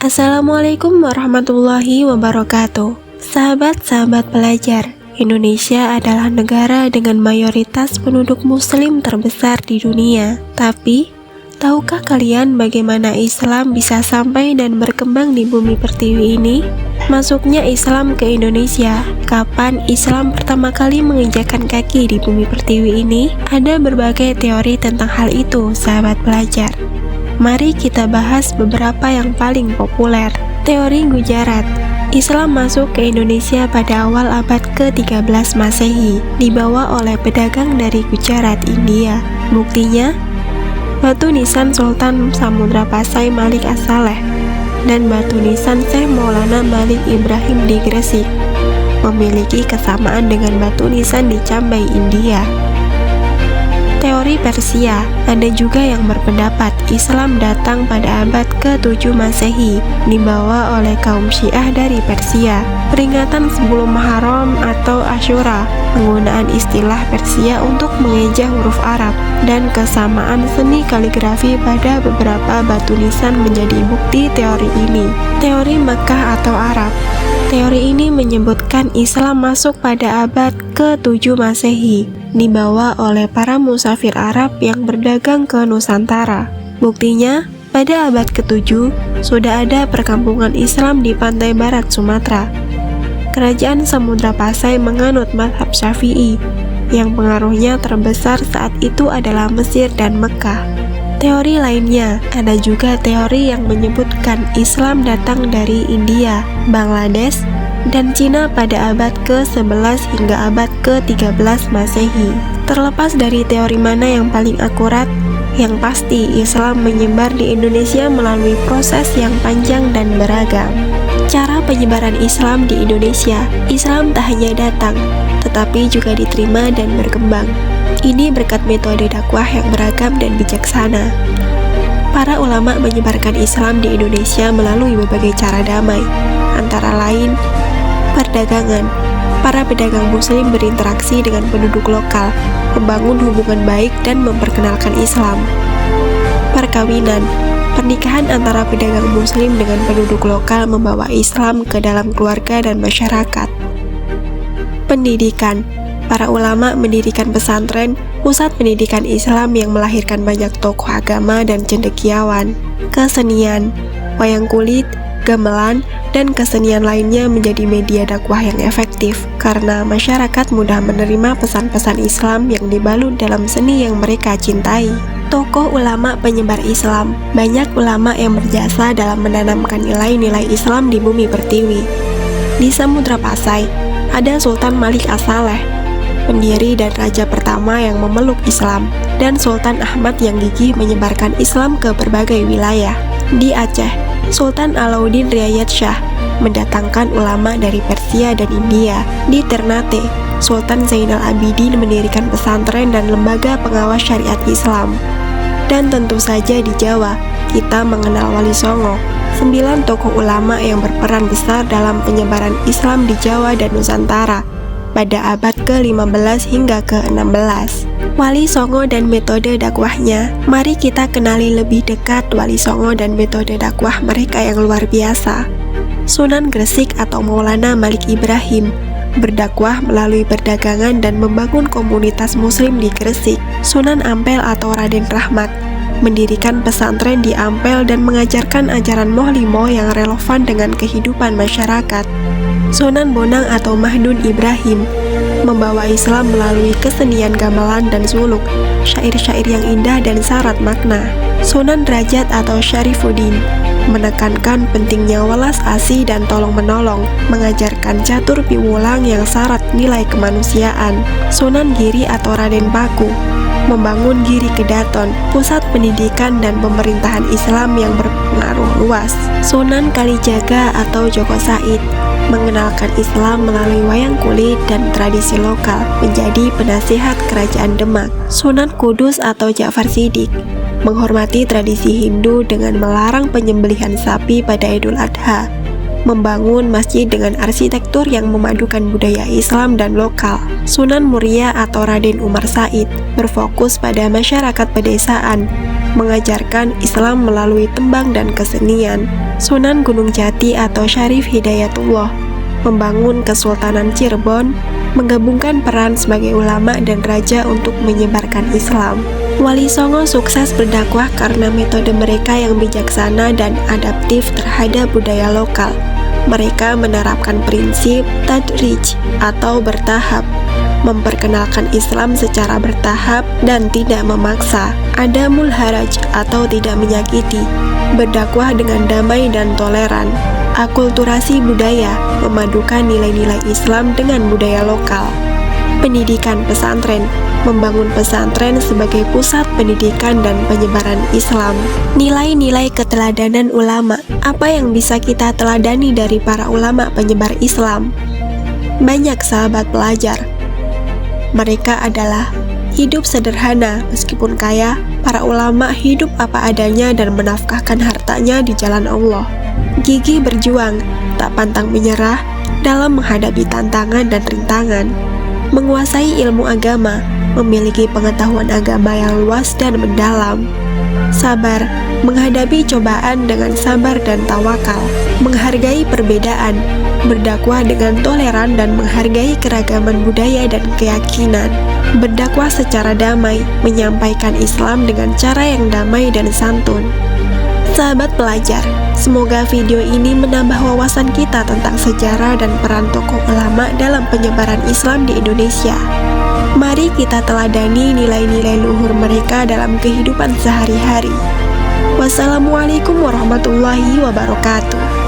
Assalamualaikum warahmatullahi wabarakatuh. Sahabat-sahabat pelajar, Indonesia adalah negara dengan mayoritas penduduk muslim terbesar di dunia. Tapi, tahukah kalian bagaimana Islam bisa sampai dan berkembang di bumi pertiwi ini? Masuknya Islam ke Indonesia. Kapan Islam pertama kali menginjakkan kaki di bumi pertiwi ini? Ada berbagai teori tentang hal itu, sahabat pelajar. Mari kita bahas beberapa yang paling populer. Teori Gujarat. Islam masuk ke Indonesia pada awal abad ke-13 Masehi, dibawa oleh pedagang dari Gujarat, India. Buktinya, batu nisan Sultan Samudra Pasai Malik As-Saleh dan batu nisan Syekh Maulana Malik Ibrahim di Gresik memiliki kesamaan dengan batu nisan di Cambai, India. Teori Persia. Ada juga yang berpendapat Islam datang pada abad ke-7 Masehi, dibawa oleh kaum Syiah dari Persia. Peringatan sebelum Muharram atau Asyura, penggunaan istilah Persia untuk mengeja huruf Arab, dan kesamaan seni kaligrafi pada beberapa batu nisan menjadi bukti teori ini. Teori Mekah atau Arab. Teori ini menyebutkan Islam masuk pada abad ke-7 Masehi, dibawa oleh para musafir Arab yang berdagang ke Nusantara. Buktinya, pada abad ke-7 sudah ada perkampungan Islam di pantai barat Sumatera. Kerajaan Samudra Pasai menganut mazhab Syafi'i, yang pengaruhnya terbesar saat itu adalah Mesir dan Mekah. Teori lainnya, ada juga teori yang menyebutkan Islam datang dari India, Bangladesh, dan Cina pada abad ke-11 hingga abad ke-13 Masehi. Terlepas dari teori mana yang paling akurat, yang pasti Islam menyebar di Indonesia melalui proses yang panjang dan beragam. Cara penyebaran Islam di Indonesia, Islam tak hanya datang, tetapi juga diterima dan berkembang. Ini berkat metode dakwah yang beragam dan bijaksana. Para ulama menyebarkan Islam di Indonesia melalui berbagai cara damai, antara lain perdagangan. Para pedagang muslim berinteraksi dengan penduduk lokal, membangun hubungan baik dan memperkenalkan Islam. Perkawinan. Pernikahan antara pedagang muslim dengan penduduk lokal membawa Islam ke dalam keluarga dan masyarakat. Pendidikan. Para ulama mendirikan pesantren, pusat pendidikan Islam yang melahirkan banyak tokoh agama dan cendekiawan. Kesenian. Wayang kulit, gamelan, dan kesenian lainnya menjadi media dakwah yang efektif karena masyarakat mudah menerima pesan-pesan Islam yang dibalut dalam seni yang mereka cintai. Tokoh ulama penyebar Islam. Banyak ulama yang berjasa dalam menanamkan nilai-nilai Islam di bumi pertiwi. Di Samudra Pasai, ada Sultan Malik As-Saleh, pendiri dan raja pertama yang memeluk Islam, dan Sultan Ahmad yang gigih menyebarkan Islam ke berbagai wilayah. Di Aceh, Sultan Alauddin Riayat Shah mendatangkan ulama dari Persia dan India. Di Ternate, Sultan Zainal Abidin mendirikan pesantren dan lembaga pengawas syariat Islam. Dan tentu saja di Jawa, kita mengenal Wali Songo, 9 tokoh ulama yang berperan besar dalam penyebaran Islam di Jawa dan Nusantara pada abad ke-15 hingga ke-16. Wali Songo dan metode dakwahnya. Mari kita kenali lebih dekat Wali Songo dan metode dakwah mereka yang luar biasa. Sunan Gresik atau Maulana Malik Ibrahim berdakwah melalui perdagangan dan membangun komunitas muslim di Gresik. Sunan Ampel atau Raden Rahmat mendirikan pesantren di Ampel dan mengajarkan ajaran Mohlimo yang relevan dengan kehidupan masyarakat. Sunan Bonang atau Mahdun Ibrahim membawa Islam melalui kesenian gamelan dan suluk, syair-syair yang indah dan syarat makna. Sunan Derajat atau Syarifuddin menekankan pentingnya welas asih dan tolong-menolong, mengajarkan catur piwulang yang syarat nilai kemanusiaan. Sunan Giri atau Raden Paku membangun Giri Kedaton, pusat pendidikan dan pemerintahan Islam yang berpengaruh luas. Sunan Kalijaga atau Joko Said mengenalkan Islam melalui wayang kulit dan tradisi lokal, menjadi penasihat kerajaan Demak. Sunan Kudus atau Ja'far Shiddiq menghormati tradisi Hindu dengan melarang penyembelihan sapi pada Idul Adha, membangun masjid dengan arsitektur yang memadukan budaya Islam dan lokal. Sunan Muria atau Raden Umar Said berfokus pada masyarakat pedesaan, mengajarkan Islam melalui tembang dan kesenian. Sunan Gunung Jati atau Syarif Hidayatullah membangun Kesultanan Cirebon, menggabungkan peran sebagai ulama dan raja untuk menyebarkan Islam. Wali Songo sukses berdakwah karena metode mereka yang bijaksana dan adaptif terhadap budaya lokal. Mereka menerapkan prinsip tadrij atau bertahap, memperkenalkan Islam secara bertahap dan tidak memaksa. Adamul haraj atau tidak menyakiti, berdakwah dengan damai dan toleran. Akulturasi budaya, memadukan nilai-nilai Islam dengan budaya lokal. Pendidikan pesantren, membangun pesantren sebagai pusat pendidikan dan penyebaran Islam. Nilai-nilai keteladanan ulama, apa yang bisa kita teladani dari para ulama penyebar Islam? Banyak sahabat pelajar. Mereka adalah hidup sederhana meskipun kaya. Para ulama hidup apa adanya dan menafkahkan hartanya di jalan Allah. Gigih berjuang, tak pantang menyerah dalam menghadapi tantangan dan rintangan. Menguasai ilmu agama, memiliki pengetahuan agama yang luas dan mendalam. Sabar, menghadapi cobaan dengan sabar dan tawakal. Menghargai perbedaan, berdakwah dengan toleran dan menghargai keragaman budaya dan keyakinan. Berdakwah secara damai, menyampaikan Islam dengan cara yang damai dan santun. Sahabat pelajar, semoga video ini menambah wawasan kita tentang sejarah dan peran tokoh ulama dalam penyebaran Islam di Indonesia. Mari kita teladani nilai-nilai luhur mereka dalam kehidupan sehari-hari. Wassalamualaikum warahmatullahi wabarakatuh.